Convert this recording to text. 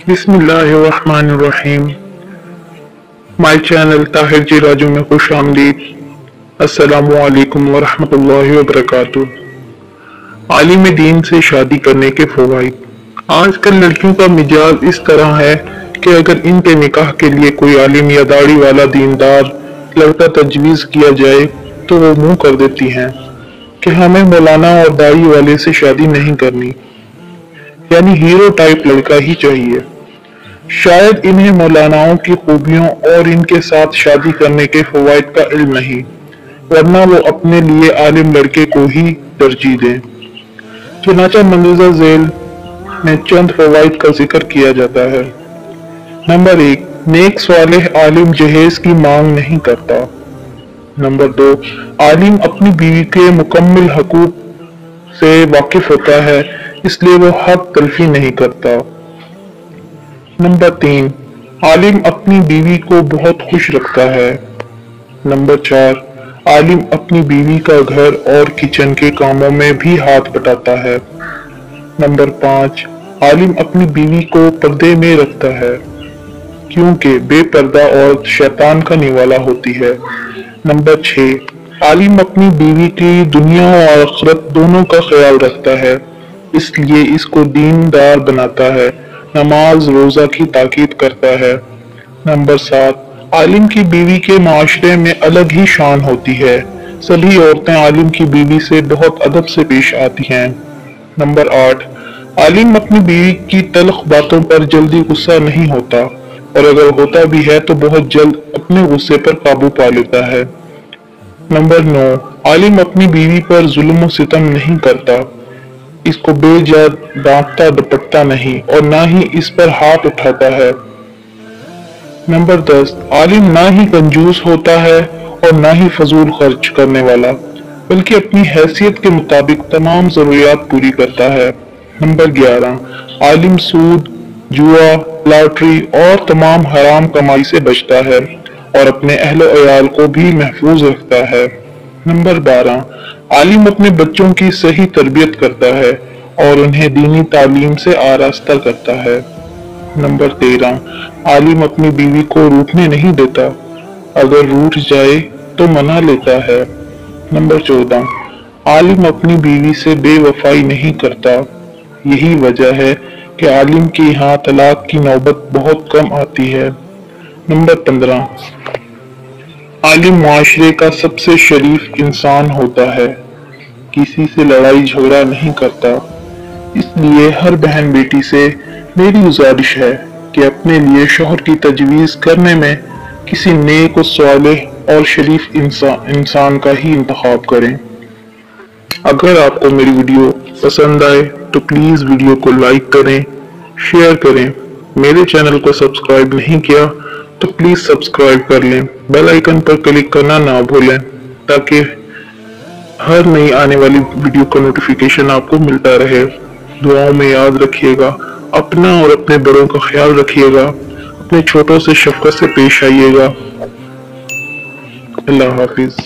बिस्मिल्लाहिर्रहमानिर्रहीम। My channel Tahir जी राजू में खुश आमदीद। अस्सलामु अलैकुम वरहमतुल्लाहि वबरकातुहू। आलिम दीन से शादी करने के फवाइद। आजकल लड़कियों का मिजाज इस तरह है कि अगर इनके निकाह के लिए कोई आलिम या दाढ़ी वाला दीनदार लड़का तजवीज़ किया जाए तो वो मुंह कर देती हैं कि हमें मौलाना और दाढ़ी वाले से शादी नहीं करनी, यानी हीरो टाइप लड़का ही चाहिए। शायद इन्हें मौलानाओं की खूबियों और इनके साथ शादी करने के फवाइद का इल्म नहीं, वरना वो अपने लिए आलिम लड़के को ही तरजीह दें। चुनाचा मंदरजा झेल में चंद फवाइद का जिक्र किया जाता है। नंबर 1, नेक स्वालिह आलिम जहेज की मांग नहीं करता। नंबर 2, आलिम अपनी बीवी के मुकम्मल हकूक से वाकिफ होता है, इसलिए वो हक तलफी नहीं करता। नंबर 3, आलिम अपनी बीवी को बहुत खुश रखता है। नंबर 4, आलिम अपनी बीवी का घर और किचन के कामों में भी हाथ बटाता है। नंबर 5, आलिम अपनी बीवी को पर्दे में रखता है, क्योंकि बेपर्दा औरत शैतान का निवाला होती है। नंबर 6, आलिम अपनी बीवी की दुनिया और आखिरत दोनों का ख्याल रखता है, इसलिए इसको दीनदार बनाता है, नमाज रोजा की ताकीद करता है। नंबर 7, आलिम की बीवी के माशरे में अलग ही शान होती है, सभी औरतें आलिम की बीवी से बहुत अदब से पेश आती हैं। नंबर 8, आलिम अपनी बीवी की तल्ख बातों पर जल्दी गुस्सा नहीं होता, और अगर होता भी है तो बहुत जल्द अपने गुस्से पर काबू पा लेता है। नंबर 9, आलिम अपनी बीवी पर जुल्म सितम नहीं करता, इसको बेजा डांटता दुपट्टा नहीं और ना ही इस पर हाथ उठाता है। नंबर 10, आलिम ना ही कंजूस होता है और ना ही फजूल खर्च करने वाला, बल्कि अपनी हैसियत के मुताबिक तमाम जरूरियात पूरी करता है। नंबर 11, आलिम सूद, जुआ, लॉटरी और तमाम हराम कमाई से बचता है और अपने अहल अयाल को भी महफूज रखता है। नंबर 12, आलिम अपने बच्चों की सही तरबियत करता है और उन्हें दीनी तालीम से आरास्ता करता है। नंबर 13, आलिम अपनी बीवी को रूठने नहीं देता, अगर रूठ जाए तो मना लेता है। नंबर 14, आलिम अपनी बीवी से बेवफाई नहीं करता, यही वजह है कि आलिम के यहाँ तलाक की नौबत बहुत कम आती है। नंबर 15, आलिम मुआशरे का सबसे शरीफ इंसान होता है, किसी से लड़ाई झगड़ा नहीं करता, इसलिए हर बहन बेटी से मेरी गुजारिश है कि अपने लिए शौहर की तजवीज़ करने में किसी नेक और सालेह और शरीफ इंसान का ही इंतखाब करें। अगर आपको मेरी वीडियो पसंद आए तो प्लीज़ वीडियो को लाइक करें, शेयर करें। मेरे चैनल को सब्सक्राइब नहीं किया तो प्लीज़ सब्सक्राइब कर लें, बेल आइकन पर क्लिक करना ना भूलें, ताकि हर नई आने वाली वीडियो का नोटिफिकेशन आपको मिलता रहे। दुआओं में याद रखिएगा, अपना और अपने बड़ों का ख्याल रखिएगा, अपने छोटों से शफकत से पेश आइएगा। अल्लाह हाफिज।